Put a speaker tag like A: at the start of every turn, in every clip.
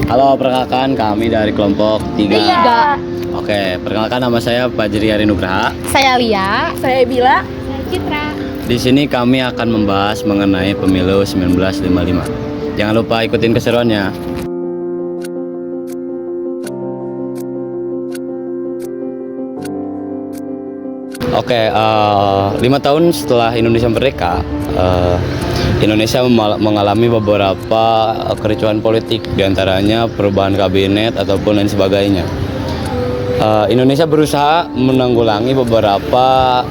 A: Halo, perkenalkan kami dari kelompok 3.
B: Tiga.
A: Oke, perkenalkan nama saya Fajri Ari Nugraha.
B: Saya Lia.
C: Saya Bila.
B: Saya Citra.
A: Di sini kami akan membahas mengenai pemilu 1955. Jangan lupa ikutin keseruannya. Oke, 5 tahun setelah Indonesia merdeka, Indonesia mengalami beberapa kericuhan politik, diantaranya perubahan kabinet ataupun lain sebagainya. Indonesia berusaha menanggulangi beberapa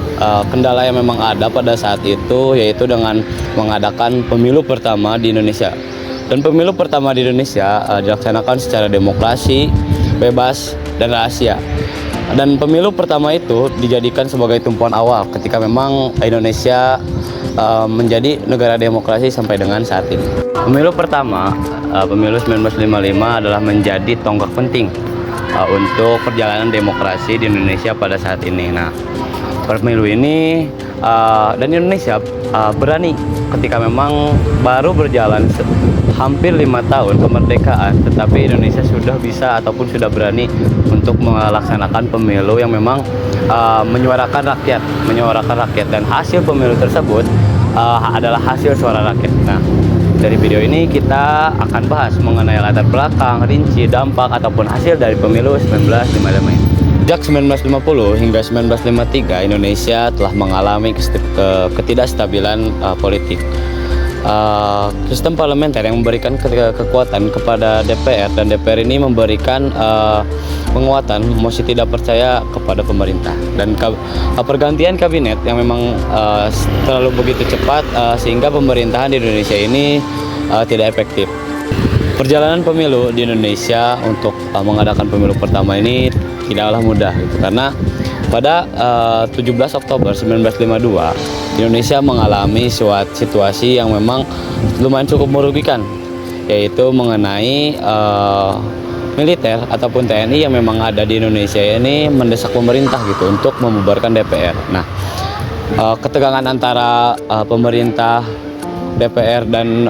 A: kendala yang memang ada pada saat itu, yaitu dengan mengadakan pemilu pertama di Indonesia. Dan pemilu pertama di Indonesia dilaksanakan secara demokrasi, bebas, dan rahasia. Dan pemilu pertama itu dijadikan sebagai tumpuan awal ketika memang Indonesia menjadi negara demokrasi sampai dengan saat ini. Pemilu pertama, pemilu 1955 adalah menjadi tonggak penting untuk perjalanan demokrasi di Indonesia pada saat ini. Nah, pemilu ini dan Indonesia berani ketika memang baru berjalan hampir 5 tahun kemerdekaan, tetapi Indonesia sudah bisa ataupun sudah berani untuk melaksanakan pemilu yang memang menyuarakan rakyat, dan hasil pemilu tersebut adalah hasil suara rakyat. Nah, dari video ini kita akan bahas mengenai latar belakang, rinci, dampak ataupun hasil dari pemilu 1955 ini. Sejak 1950 hingga 1953, Indonesia telah mengalami ketidakstabilan politik. Sistem parlementer yang memberikan kekuatan kepada DPR, dan DPR ini memberikan penguatan mosi tidak percaya kepada pemerintah, dan pergantian kabinet yang memang terlalu begitu cepat sehingga pemerintahan di Indonesia ini tidak efektif. Perjalanan pemilu di Indonesia untuk mengadakan pemilu pertama ini tidaklah mudah gitu, karena pada 17 Oktober 1952 Indonesia mengalami suatu situasi yang memang lumayan cukup merugikan, yaitu mengenai militer ataupun TNI yang memang ada di Indonesia ini mendesak pemerintah gitu untuk membubarkan DPR. Nah, ketegangan antara pemerintah, DPR, dan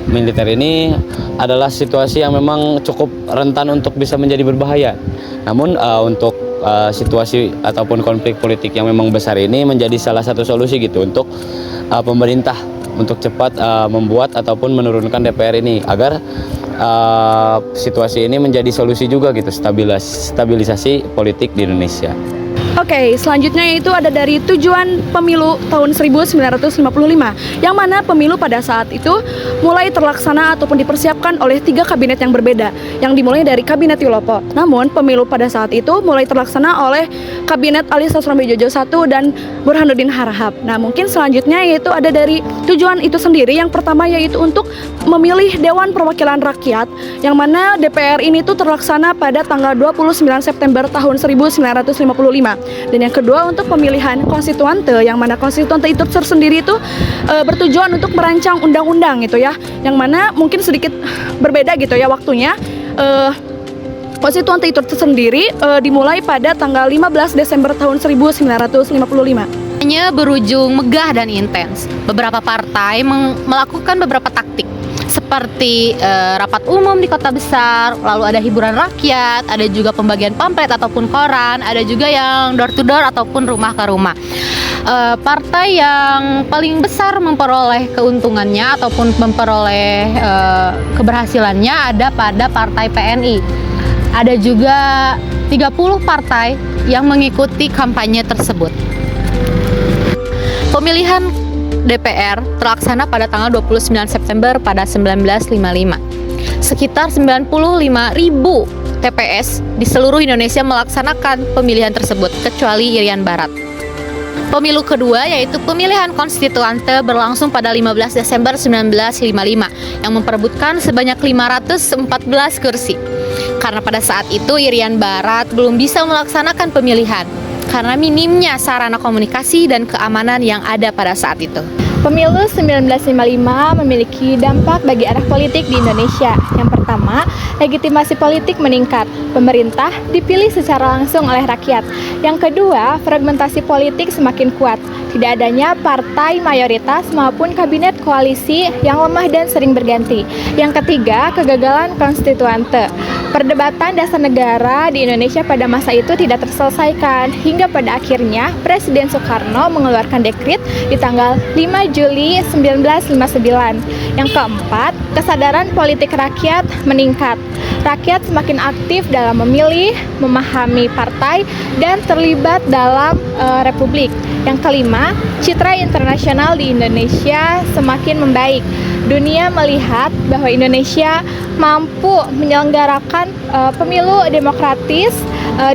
A: militer ini adalah situasi yang memang cukup rentan untuk bisa menjadi berbahaya. Namun untuk situasi ataupun konflik politik yang memang besar ini menjadi salah satu solusi gitu untuk pemerintah untuk cepat membuat ataupun menurunkan DPR ini, agar situasi ini menjadi solusi juga gitu, stabilisasi politik di Indonesia.
C: Oke, selanjutnya itu ada dari tujuan pemilu tahun 1955, yang mana pemilu pada saat itu mulai terlaksana ataupun dipersiapkan oleh 3 kabinet yang berbeda, yang dimulai dari Kabinet Yulopo. Namun, pemilu pada saat itu mulai terlaksana oleh Kabinet Ali Sosrombédjojo I dan Burhanuddin Harahap. Nah, mungkin selanjutnya yaitu ada dari tujuan itu sendiri. Yang pertama yaitu untuk memilih Dewan Perwakilan Rakyat, yang mana DPR ini tuh terlaksana pada tanggal 29 September tahun 1955. Dan yang kedua untuk pemilihan konstituante, yang mana konstituante itu tersendiri itu bertujuan untuk merancang undang-undang gitu ya, yang mana mungkin sedikit berbeda gitu ya waktunya. Konstituante itu tersendiri dimulai pada tanggal 15 Desember tahun 1955.
B: Hanya berujung megah dan intens. Beberapa partai melakukan beberapa taktik, seperti rapat umum di kota besar, lalu ada hiburan rakyat, ada juga pembagian pamflet ataupun koran, ada juga yang door to door ataupun rumah ke rumah. Partai yang paling besar memperoleh keuntungannya ataupun memperoleh keberhasilannya ada pada partai PNI. Ada juga 30 partai yang mengikuti kampanye tersebut. Pemilihan DPR terlaksana pada tanggal 29 September pada 1955. Sekitar 95.000 TPS di seluruh Indonesia melaksanakan pemilihan tersebut, kecuali Irian Barat. Pemilu kedua yaitu pemilihan konstituante berlangsung pada 15 Desember 1955 yang memperebutkan sebanyak 514 kursi. Karena pada saat itu Irian Barat belum bisa melaksanakan pemilihan karena minimnya sarana komunikasi dan keamanan yang ada pada saat itu.
D: Pemilu 1955 memiliki dampak bagi arah politik di Indonesia. Yang pertama, legitimasi politik meningkat. Pemerintah dipilih secara langsung oleh rakyat. Yang kedua, fragmentasi politik semakin kuat. Tidak adanya partai mayoritas maupun kabinet koalisi yang lemah dan sering berganti. Yang ketiga, kegagalan konstituante. Perdebatan dasar negara di Indonesia pada masa itu tidak terselesaikan hingga pada akhirnya Presiden Soekarno mengeluarkan dekret di tanggal 5 Juli 1959. Yang keempat, kesadaran politik rakyat meningkat. Rakyat semakin aktif dalam memilih, memahami partai, dan terlibat dalam republik. Yang kelima, citra internasional di Indonesia semakin membaik. Dunia melihat bahwa Indonesia mampu menyelenggarakan pemilu demokratis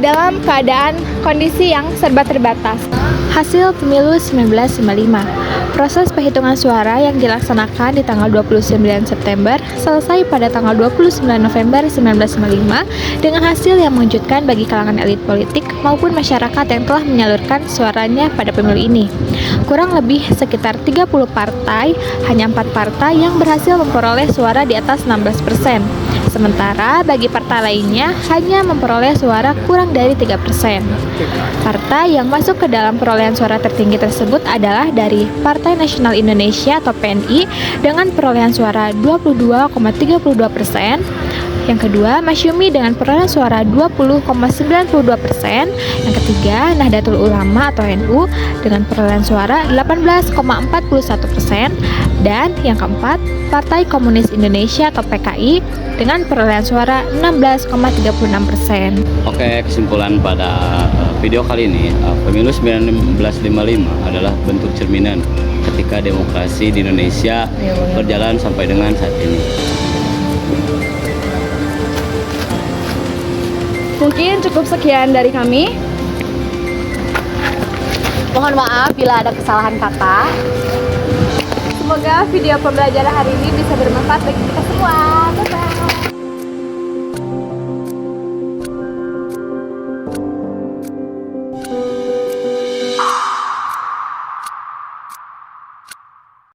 D: dalam keadaan kondisi yang serba terbatas. Hasil pemilu 1955. Proses penghitungan suara yang dilaksanakan di tanggal 29 September selesai pada tanggal 29 November 1955 dengan hasil yang mengejutkan bagi kalangan elit politik maupun masyarakat yang telah menyalurkan suaranya pada pemilu ini. Kurang lebih sekitar 30 partai, hanya 4 partai yang berhasil memperoleh suara di atas 16%. Sementara bagi partai lainnya hanya memperoleh suara kurang dari 3%. Partai yang masuk ke dalam perolehan suara tertinggi tersebut adalah dari Partai Nasional Indonesia atau PNI dengan perolehan suara 22,32%. Yang kedua, Masyumi dengan perolehan suara 20,92%. Yang ketiga, Nahdlatul Ulama atau NU dengan perolehan suara 18,41%. Dan yang keempat, Partai Komunis Indonesia atau PKI dengan perolehan suara 16,36%.
A: Oke, kesimpulan pada video kali ini, pemilu 1955 adalah bentuk cerminan ketika demokrasi di Indonesia berjalan sampai dengan saat ini.
C: Mungkin cukup sekian dari kami.
B: Mohon maaf bila ada kesalahan kata.
D: Semoga video pembelajaran hari ini bisa bermanfaat bagi kita semua.